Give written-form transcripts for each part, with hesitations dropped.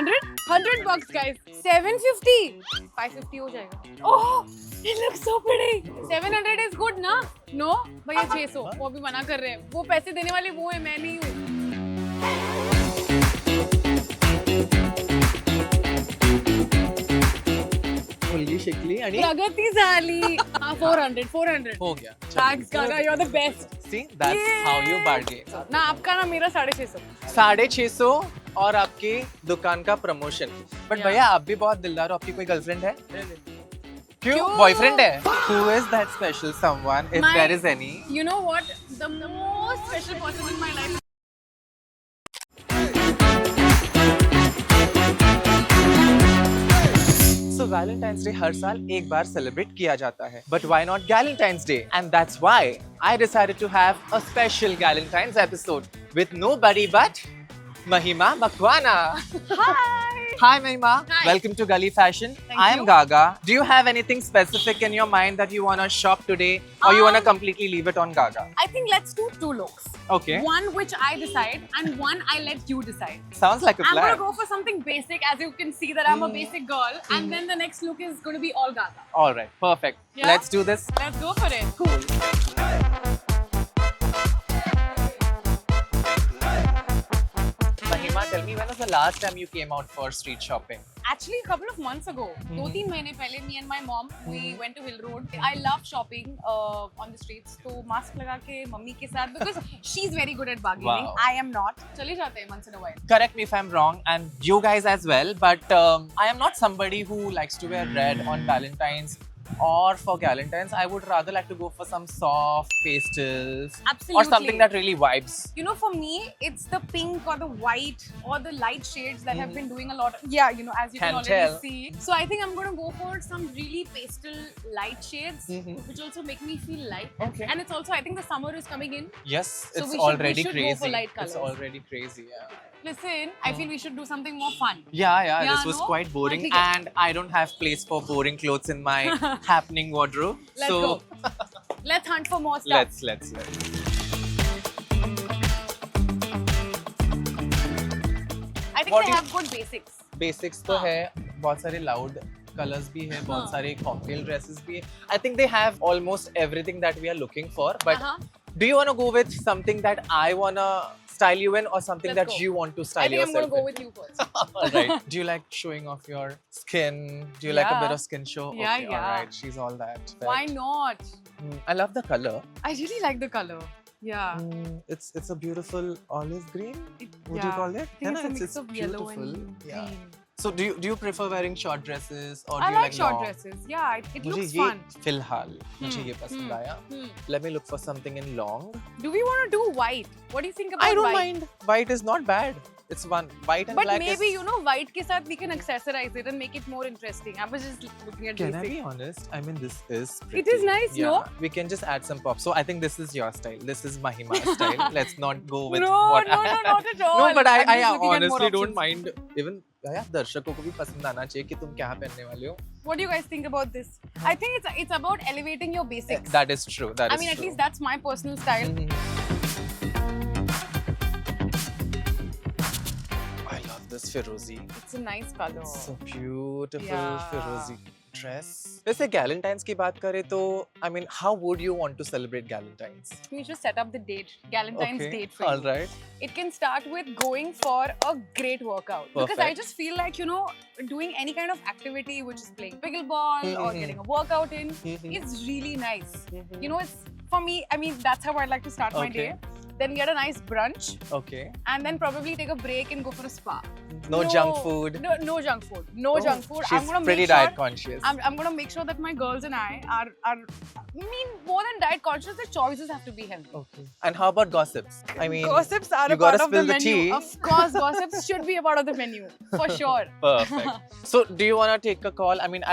100 bucks guys. 750. 550 हो जाएगा. Oh, it looks so pretty. 700 is good ना? No, भैया 600. वो अभी मना कर रहे हैं. वो पैसे देने वाली वो है, मैं नहीं हूँ. मुलगी शिकली आणि प्रगती झाली. हाँ 400. हो गया. Thanks Gaga, you're the best. See, that's how you bargain. ना आपका ना मेरा 650. 650 और आपकी दुकान का प्रमोशन. But Yeah. भैया आप भी बहुत दिलदार हो. आपकी कोई गर्लफ्रेंड है? क्यों? क्यों? बॉयफ्रेंड है? Who is that special someone? If My- there is any. You know what? The most special person in my life. So Valentine's Day हर साल एक बार सेलिब्रेट किया जाता है. But why not Galentine's Day? And that's why I decided to have a special Galentine's episode with nobody but Mahima Makwana. Hi. Hi Mahima. Hi. Welcome to Gully Fashion. Thank I am you. Gaga. Do you have anything specific in your mind that you want to shop today, or you want to completely leave it on Gaga? I think let's do 2 looks. Okay. One which I decide and one I let you decide. Sounds like a I'm plan. gonna go for something basic, as you can see that I'm a basic girl, and then the next look is gonna be all Gaga. All right. Perfect. Yeah? Let's do this. Let's go for it. Cool. Mahima, tell me, when was the last time you came out for street shopping? Actually, a couple of months ago, 2-3 महीने पहले, me and my mom, we went to Hill Road. I love shopping on the streets. तो mask लगा के mummy के साथ, because she's very good at bargaining. Wow. I am not. चले जाते हैं once in a while. Correct me if I'm wrong, and you guys as well, but I am not somebody who likes to wear red on Valentine's or for Galentine's. I would rather like to go for some soft pastels Absolutely. or something that really vibes. You know, for me, it's the pink or the white or the light shades that have been doing a lot. Yeah, you know, as you can Can already tell. see. So I think I'm going to go for some really pastel light shades, which also make me feel light. Okay. And it's also, I think the summer is coming in. Yes, So it's we should- already we should go crazy. for light It's colours. already crazy, yeah. Listen, I feel we should do something more fun. Yeah, Yeah, this was no? quite boring, ठीक है. and I don't have place for boring clothes in my happening wardrobe. Let's so go. Let's hunt for more stuff. let's. I think What they do you- have good basics. Basics तो हाँ. है, बहुत सारे loud colors भी है, बहुत सारे cocktail dresses भी है. I think they have almost everything that we are looking for. But do you want to go with something that I wanna style you in, or something Let's that go. you want to I style think I'm going yourself to go in? with you first. Alright. Do you like showing off your skin? Do you like a Yeah. bit of skin show? Yeah, Okay, yeah. alright. She's all that. Why not? I love the color. I really like the color. Yeah. It's a beautiful olive green. Would you Yeah. call it? I think है it's ना? a mix of yellow beautiful. and Yeah. green. So do you prefer wearing short dresses, or I do you like short long? dresses. Yeah, it मुझे looks ये fun. फिलहाल मुझे ये पसंद Hmm. आया. Hmm. Let me look for something in long. Do we want to do white? What do you think about I don't white? mind. White is not bad. It's one white and But black. maybe is... you know, white के साथ we can accessorize it and make it more interesting. I was just looking at Can I basic. be honest? I mean, this is It pretty. is nice, yeah. no? We can just add some pop. So I think this is your style. This is Mahima's style. Let's not go with No, what no, not at all. No, but I'm I just looking at more honestly don't options. mind. Even यार दर्शकों को भी पसंद आना चाहिए कि तुम क्या पहनने वाले हो. What do you guys think about this? I think it's about elevating your basics. That is true. That I is mean, at true. least that's my personal style. I love this Firozi. It's a nice color. So beautiful Yeah. Firozi dress. वैसे Galentine's की बात करें तो I mean, how would you want to celebrate Galentine's? We should set up the date, Galentine's date for All you. right. It can start with going for a great workout. Because I Perfect. just feel like, you know, doing any kind of activity, which is playing pickleball or Mhm. getting a workout in, Mhm. is really nice. You know, it's for me, I mean, that's how I like to start my Okay. day. Then get a nice brunch, Okay. and then probably take a break and go for a spa. No junk food. No junk food. No Oh, junk food. She's I'm gonna pretty make sure. diet conscious. I'm gonna make sure that my girls and I are. I mean, more than diet conscious, the choices have to be healthy. Okay. And how about gossips? I mean, Gossips are you a part gotta of the spill the menu. tea. Of course, gossips should be a part of the menu for sure. Perfect. So, do you wanna take a call? I mean,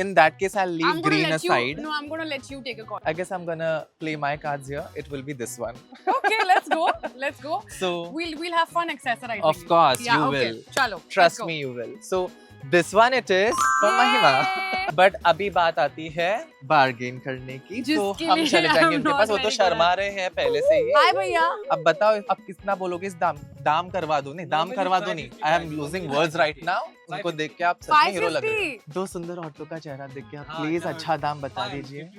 in that case, I'll leave I'm gonna green let aside. you. No, I'm gonna let you take a call. I guess I'm gonna play my cards here. It will be this one. Okay, let's go. Let's go. So, We'll have fun accessorizing. of course, yeah, you okay. will. Chalo. Trust let's go. me, you will. So, This one it is for Yay! Mahima. But अभी बात आती है bargain करने की, तो जिसके हम लिए चले I'm जाएंगे उनके not पास, वो तो very शर्मा रहे हैं पहले से ही। हाय भैया। अब बताओ अब कितना बोलोगे इस दाम करवा दो, नहीं दाम करवा दो नहीं, I am losing words right now. उनको देख के आप सच में हीरो लग रहे हो। 2 सुंदर औरतों का चेहरा देख के आप प्लीज अच्छा दाम बता दीजिए।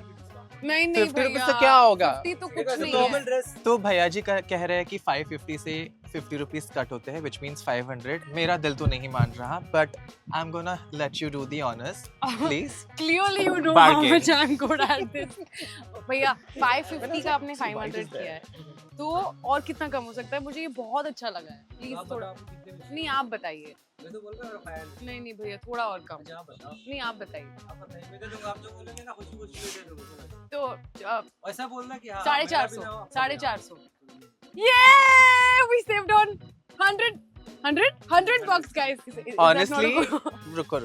नहीं 50 भैया, रुपीज से क्या होगा? 50 तो कुछ नहीं नॉर्मल है। ड्रेस तो भैया जी कह रहे हैं कि 550 से 50 रुपीज कट होते हैं, which means 500। मेरा दिल तो नहीं मान रहा, but I'm gonna let you do the honors, please। Clearly you know how Bargain। much I'm good at this। भैया 550 का आपने 500 किया है, तो और कितना कम हो सकता है? मुझे ये बहुत अच्छा लगा है। प्लीज थोड़ा, नहीं आप बताइए। मैं तो बोल रहा हूँ फाइल नहीं नहीं भैया थोड़ा और कम। आप बताओ नहीं आप बताइए। आप बताइए मैं दे दूंगा आप जो बोलेंगे ना खुशी खुशी में दे दूंगा तो ऐसा बोलना कि हाँ 450 450। Yeah, we saved on 100 bucks, guys. Is that not Honestly, a- रुको।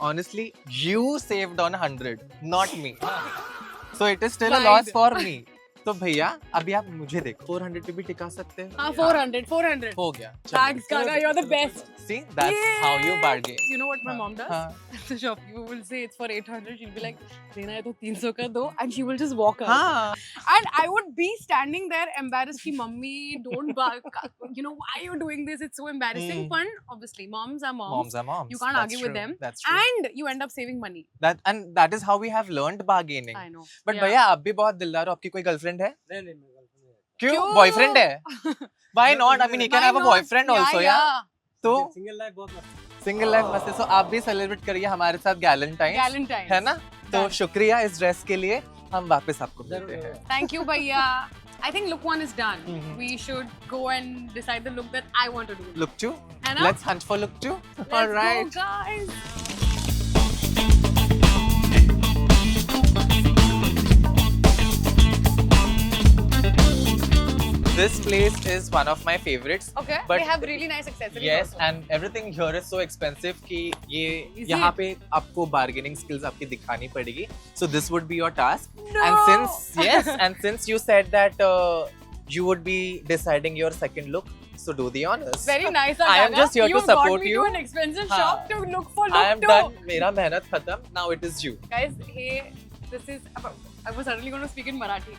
Honestly, you saved on 100, not me। So it is still a Right. loss for me। तो भैया अभी आप मुझे देखो, 400 पे भी टिका सकते हैं। हाँ 400 हो गया। Thanks Gaga, you're the best. See, that's how you bargain। You know what my mom does? हाँ। The shopkeeper will say it's for 800. She'll be like, देना है तो 300 का दो, and she will just walk out. हाँ। And I would be standing there embarrassed कि mummy don't bark. You know why you're doing this? It's so embarrassing. Fun, obviously. Moms are moms. Moms are moms। You can't That's argue with true, them. That's true। And you end up saving money. That is how we have learned bargaining। I know. But Yeah. भैया आप भी बहुत दिलदार हो, आपकी कोई girlfriend है? नहीं नहीं मैं गर्लफ्रेंड नहीं क्यों? क्यों? बॉयफ्रेंड है? Why not? I mean, he can Why have a not? boyfriend also, yeah? तो सिंगल लाइफ बहुत मस्त सिंगल लाइफ मस्त है, so आप भी सेलिब्रेट करिए हमारे साथ गैलेंटाइन, Valentine's. है ना? तो Done. शुक्रिया इस ड्रेस के लिए, हम वापस आपको मिलते हैं। Thank you, Bhaiya. I think look one is done. Mhm. We should go and decide the look that I want to do. Look two? है ना? Let's hunt for look two? Let's All right। go, guys. This place is one of my favorites। Okay. But- they have really nice accessories. Yes, also. and everything here is so expensive कि ये Is यहाँ it? पे आपको bargaining skills आपकी दिखानी पड़ेगी। So this would be your task। No! And since you said that you would be deciding your second look, so do the honors। Very nice. I am Gaga. just here to You've got support me you। to an expensive हाँ. shop to look for I look am two. done। मेरा मेहनत खत्म। Now it is you। Guys, hey, this is. I was suddenly going to speak in Marathi.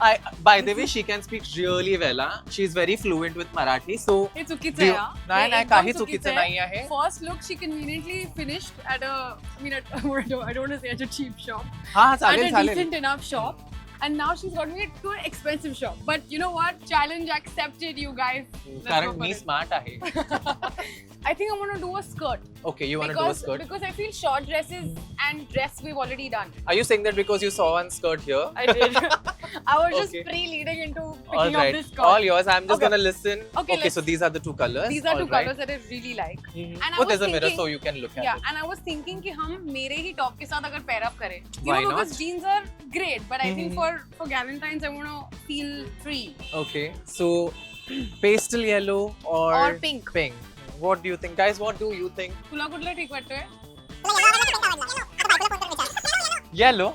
By the way, she can speak really well। She is very fluent with Marathi। So हे चुकीचं Do आहे you- हा. नाही, हे नाही, एकदम काही चुकीचं चुकीचं आहे. नाही आहे. First look she conveniently finished at a, I mean, at, I don't want to say at a cheap shop. हाँ At चालेल a चालेल। decent enough shop. And now she's got me to an expensive shop. But you know what? Challenge accepted, you guys. Let's कारण go for me it. Smart आहे। I think I'm gonna do a skirt. Okay, you want to do a skirt? Because I feel short dresses and dress we've already done. Are you saying that because you saw one skirt here? I did. I was just Okay. pre-leading into All picking up right, this skirt. all yours। I'm just Okay. gonna listen। Okay, let's- so these are the two colors। These are All two right। colors that I really like. Mhm. And I Oh, there's was a mirror, thinking- so you can look at Yeah, it। and I was thinking कि हम मेरे ही top के साथ अगर pair up करें. You Why know, because not? jeans are great, but I think Mhm. for Valentine's I want to feel free. Okay, so pastel yellow or pink. Pink. What do you think, guys? What do you think? तुला कुठलं ठीक वाटतंय? Yellow.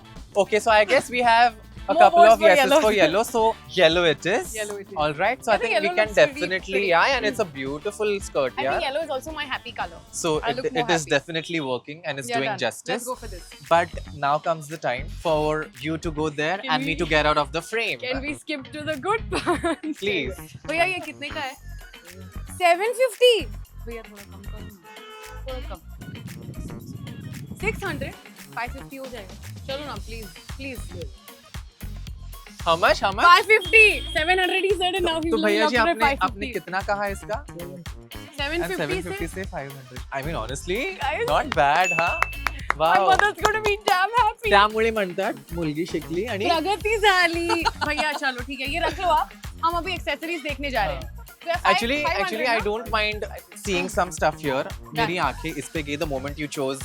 Okay, so I guess we have a More couple votes of for yeses yellow. for yellow. So yellow it is. Yellow it is. All right. So I I think think we yellow can looks really definitely, pretty. yeah, and it's a beautiful skirt, I yeah. think yellow is also my happy color. So I it, look more it is happy. definitely working and it's Yeah, doing done. justice. Let's go for this. But now comes the time for you to go there Can and me we- to get out of the frame. Can we skip to the good part? Please. भैया ये कितने का है? 750. भैया थोड़ा कम करो ना. थोड़ा कम. 600. 550 हो जाएगा. चलो ना please. How much? How much? 550. 700 he said and now he's तो looking भैया up जी to आपने 550. कितना कहा इसका? 750 750 से. से 500. I mean honestly, Guys. not bad, huh? My Wow. mother's going to be damn happy. त्यामुळे म्हणतात मुलगी शिकली आणि प्रगति झाली. भैया चलो ठीक है ये रख लो आप. हम अभी एक्सेसरीज देखने जा रहे हैं. So, Actually, 500 I ना? don't mind seeing some stuff here. मेरी आंखें इस पे गई the moment you chose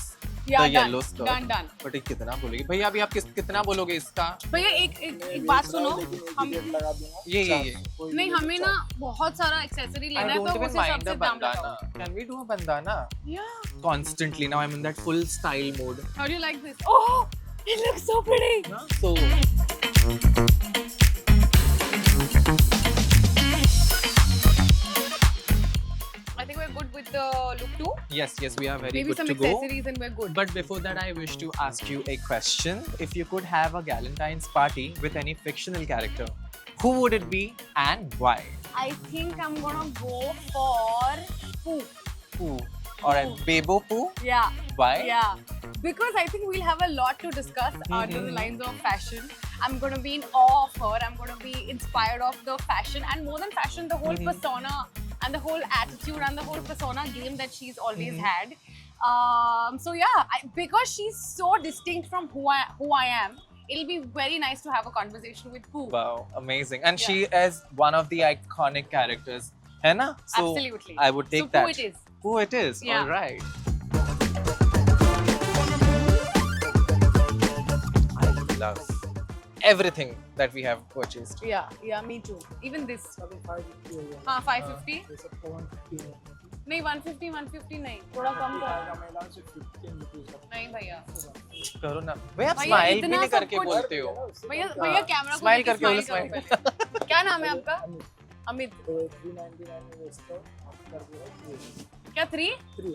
Yeah, the done, yellow skirt. done. But ये कितना बोलेगी? भैया अभी आप कितना बोलोगे इसका? भैया एक बात सुनो हम ये नहीं हमें ना बहुत सारा एक्सेसरी I लेना है don't तो even उस हिसाब mind से a दाम bandana. बताओ. Can we do a bandana? Yeah. Constantly now I'm in that full style mode. How do you like this? Oh, it looks so pretty. So I think we're good with the look too. Yes, we are very Maybe good some to go. accessories and we're good. But before that, I wish to ask you a question. If you could have a Galentine's party with any fictional character, who would it be and why? I think I'm gonna go for Pooh. Pooh. Alright, Bebo Pooh. Yeah. Why? Yeah. Because I think we'll have a lot to discuss under the lines of fashion. I'm gonna be in awe of her. I'm gonna be inspired of the fashion, and more than fashion, the whole persona and the whole attitude and the whole persona game that she's always had. So yeah, because she's so distinct from who I am, it'll be very nice to have a conversation with Pooh. Wow, amazing. And she is one of the iconic characters. है ना? So Absolutely. I would take So that. Pooh it is. Pooh it is. Yeah. All right. I love everything that we have purchased. Yeah, me too. Even this. 550 हो गया 550? ये सब 150 है नहीं 150 नहीं, थोड़ा कम कर. महिलाओं से 15 रुपीस नहीं भैया. करो ना. भैया आप भैया, स्माइल भी इतना नहीं सब करके कुछ- बोलते हो. भैया कैमरा को Smile देख के करके बोलो, smile करो smile. पहले. क्या नाम है आपका? अमित. तो 399 में बेचता हूँ आप कर दो क्या 3? 3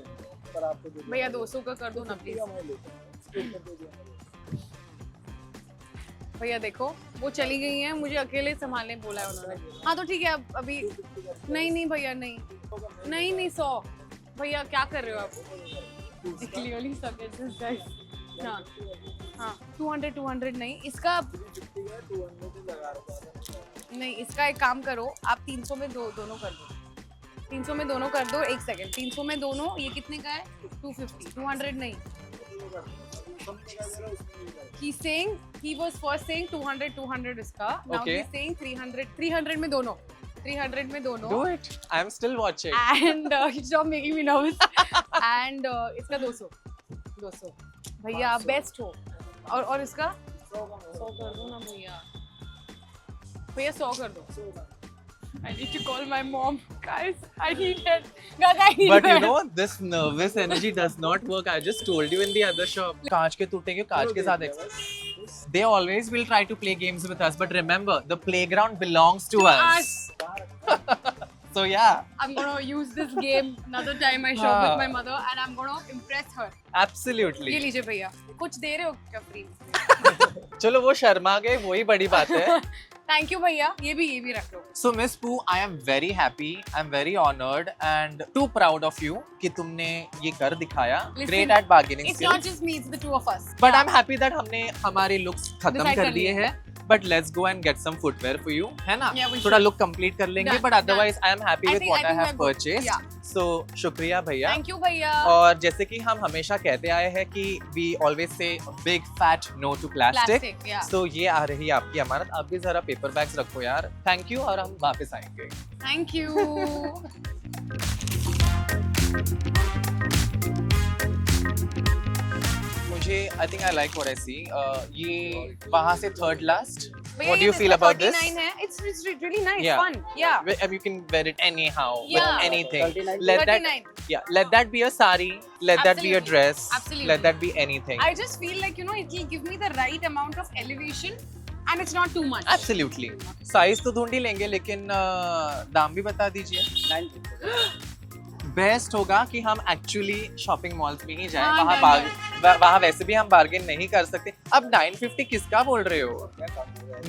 पर आपको दे भैया 200 का कर दो ना प्लीज. मैं लेता हूँ स्टोर कर दे दिया भैया देखो वो चली गई हैं, मुझे अकेले संभालने बोला है उन्होंने. हाँ तो ठीक है, अब अभी नहीं भैया नहीं 100. भैया क्या कर रहे हो आप? Clearly subject this guys. हाँ 200 नहीं, इसका 200 लगा रखा नहीं, इसका एक काम करो आप 300 में दोनों कर दो. 300 में दोनों कर दो. एक सेकंड, 300 में दोनों ये कितने का है? 250. 200 नहीं. He was first saying 200 इसका. Now Okay. he's saying 300 में दोनों. 300 में दोनों. Do it. I am still watching. And stop making me nervous. And इसका 200. भैया आप बेस्ट हो. और इसका 100 कर दो ना भैया. भैया 100 कर दो. I need to call my mom, guys. I need help. Guys, I need But you help. know, this nervous energy does not work. I just told you in the other shop. कांच के टूटेंगे, कांच के साथ They always will try to play games with us, but remember, the playground belongs to us. So yeah, I'm gonna use this game another time I shop with my mother, and I'm gonna impress her. ये absolutely. लीजिए भैया. कुछ दे रहे हो क्या free में? चलो वो शर्मा गए, वही बड़ी बात है. Thank you भैया. ये भी रख लो. So Miss Pooh, I am very happy, I'm very honored and too proud of you कि तुमने ये कर दिखाया. Listen, Great at bargaining It's not skills. just me, it's the two of us. But Yeah. I'm happy that हमने हमारे looks खत्म Decide कर कर दिए लिए. हैं. But let's go and get some footwear for you, है ना? Yeah, we थोड़ा should. look complete कर लेंगे. Done, But otherwise, I am happy I with think- what I I think have we're good. purchased. Yeah. So शुक्रिया भैया. Thank you भैया. और जैसे कि हम हमेशा कहते आए हैं कि we always say big fat no to plastic. Plastic, yeah. So ये आ रही है आपकी अमानत. आप भी जरा पेपर बैग्स रखो यार. Thank you और हम वापस आएंगे. Thank you. मुझे I think I like what I see. ये वहाँ से third last. भैया, What do ये you feel about 39 this? है. It's really nice, Yeah. fun. Yeah. You can wear it anyhow Yeah. with anything. 39. Let that 39. let that be a sari. Let that be a Absolutely. dress. Absolutely. Let that be anything. I just feel like, you know, it will give me the right amount of elevation and it's not too much. Absolutely. Size तो ढूंढ ही लेंगे लेकिन दाम भी बता दीजिए. Best होगा कि हम एक्चुअली शॉपिंग मॉल्स में ही जाएं. हाँ, वहाँ वैसे भी हम बार्गेन नहीं कर सकते. अब 950 किसका बोल रहे हो?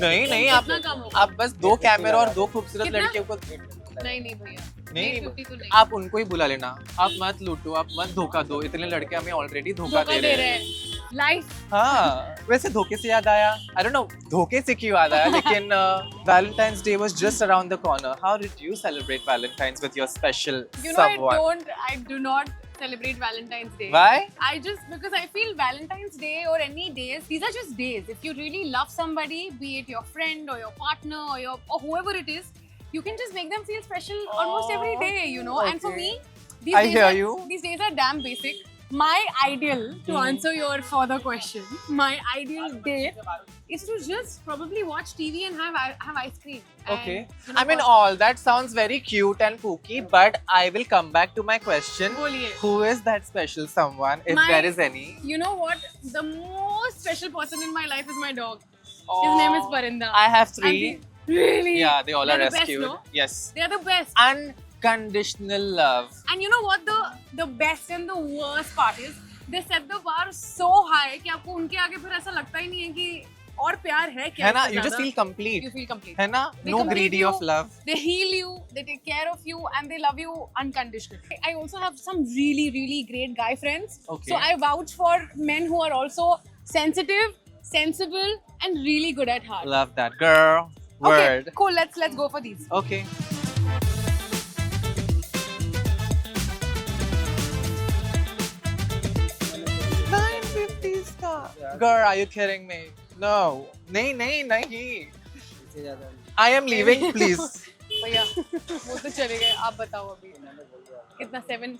नहीं आप कितना कम होगा? आप बस 2 कैमरा और 2 खूबसूरत कितना? लड़कियों को नहीं भैया. नहीं 50 तो नहीं. आप उनको ही बुला लेना. आप मत लूटो, आप मत धोखा दो. इतने लड़के हमें ऑलरेडी धोखा धोखा दे रहे हैं. हैं. Life. हाँ, वैसे धोखे से याद आया. I don't know धोखे से क्यों याद आया, लेकिन Valentine's Day was just around the corner. How did you celebrate Valentine's with your special You know, someone? I do not celebrate Valentine's Day. Why? Because I feel Valentine's Day or any days, these are just days. If you really love somebody, be it your friend or your partner or whoever it is, you can just make them feel special almost every day, you know. And for okay. me, I hear you. These days are damn basic. My ideal, to answer your further question, my ideal day is to just probably watch TV and have ice cream. And, Okay. you know, I mean, all that sounds very cute and pooky, but I will come back to my question. बोलिए. Who is that special someone, if My- there is any? You know what? The most special person in my life is my dog. His name is Parinda. I have 3. And Really? Yeah, they all They're are the best, rescued. no? Yes. They are the best. And unconditional love. And you know what the best and the worst part is? They set the bar so high कि आपको उनके आगे फिर ऐसा लगता ही नहीं है कि और प्यार है क्या? है ना? इससे You just ज़्यादा? feel complete. You feel complete. है ना? They No complete greedy you, of love. They heal you, they take care of you, and they love you unconditionally. I also have some really, really great guy friends. Okay. So I vouch for men who are also sensitive, sensible, and really good at heart. Love that girl. Word. Okay, cool. Let's go for these. Okay. $950 का. Girl, are you kidding me? No. नहीं नहीं नहीं. इससे ज्यादा नहीं। I am leaving, please. भैया वो तो चले गए. आप बताओ अभी कितना? 700.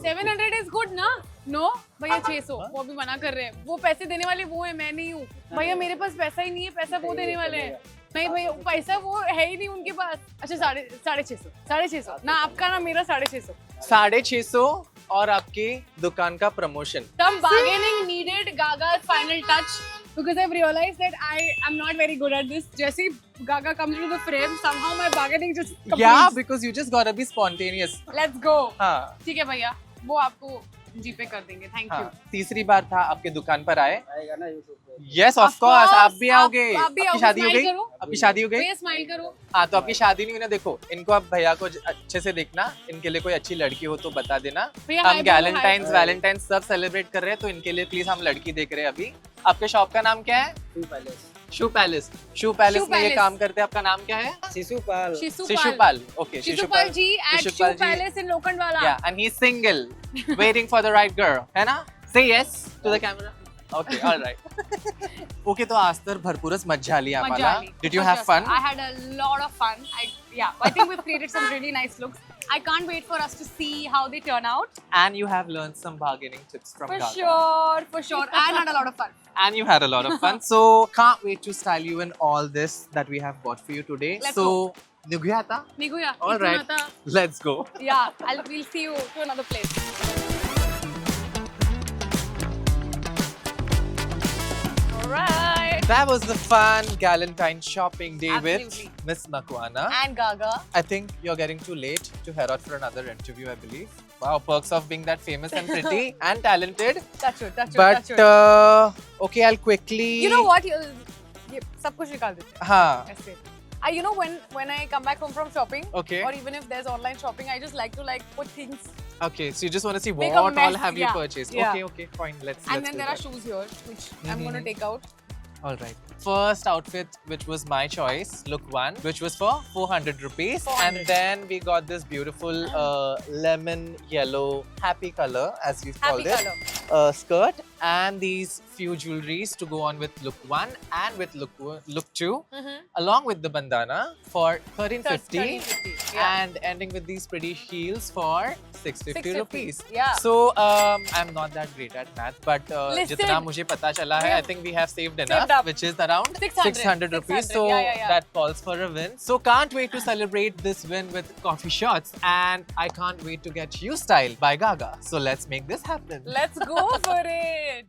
700 is good ना? No भैया 600. वो अभी मना कर रहे हैं. वो पैसे देने वाले वो है, मैं नहीं हूँ. भैया मेरे पास पैसा ही नहीं है. पैसा वो देने वाले हैं. नहीं भैया पैसा वो है ही नहीं उनके पास. अच्छा 650 ना आपका ना मेरा 650. 650 और आपकी दुकान का promotion. Some bargaining needed. Gaga's final touch, because I've realized that I am not very good at this. Jesse Gaga comes into the frame, somehow my bargaining just completes. Yeah, because you just gotta be spontaneous. Let's go. हाँ. ठीक है भैया, वो आपको जीपे कर देंगे. Thank you. हाँ. तीसरी बार था आपके दुकान पर आए. आएगा ना YouTube पे। Yes, of Of course. course, आप भी आओगे. आप भी आपकी आओगे. शादी हो Smile गई? करो. आपकी शादी हो गई? भैया स्माइल करो. हाँ, तो आपकी शादी नहीं हुई ना. देखो, इनको आप भैया को अच्छे से देखना. इनके लिए कोई अच्छी लड़की हो तो बता देना. भैया हम hi बोलो, गैलेंटाइंस hi. वैलेंटाइंस सब सेलिब्रेट कर रहे हैं, तो इनके लिए प्लीज हम लड़की देख रहे हैं अभी. आपके शॉप का नाम क्या है? शू पैलेस. शू पैलेस में ये Palace. काम करते हैं. आपका नाम क्या है? Shishupal. Shishupal. Okay, Shishupal ji at Shoe Shishupal ji. Palace in Lokhandwala. Yeah, and he's single, waiting for the right girl. है ना? Say yes to the camera. Okay, all right. Okay, तो आज तर भरपूरच मज्जा आली आम्हाला. Majali. Did you have fun? I had a lot of fun. I think we've created some really nice looks. I can't wait for us to see how they turn out. And you have learned some bargaining tips from For Gaga. sure. And had a lot of fun. And you had a lot of fun. So can't wait to style you in all this that we have bought for you today. Let's So निघूया आता? Niguya, All right. Itunata. Let's go. Yeah, we'll see you to another place. Alright. That was the fun Galentine shopping day Absolutely. with Miss Makwana. And Gaga. I think you're getting too late to head out for another interview, I believe. Wow, perks of being that famous and pretty and talented. Touch wood. But okay, I'll quickly. You know what? ये सब कुछ निकाल देते हैं. हाँ. ऐसे. You know when I come back home from shopping, Okay. or even if there's online shopping, I just like to put things. Okay, so you just want to see Make what a mess, all have you yeah. purchased? Yeah. Okay, fine. Let's. And let's then do there are that. shoes here, which I'm going to take out. All right. First outfit, which was my choice, look one, which was for 400 rupees. 400. And then we got this beautiful lemon yellow happy color, as we've Happy called color. it, skirt, and these few jewelries to go on with look one and with look two, along with the bandana for 1350, 1350, yeah. and ending with these pretty heels for 650 rupees. Yeah. So I'm not that great at math, but Listen. जितना मुझे पता चला है, I think we have saved enough, Saved up. which is around 600 rupees. 600, So yeah. that calls for a win. So can't wait to celebrate this win with coffee shots, and I can't wait to get You Style by Gaga. So let's make this happen. Let's go for it.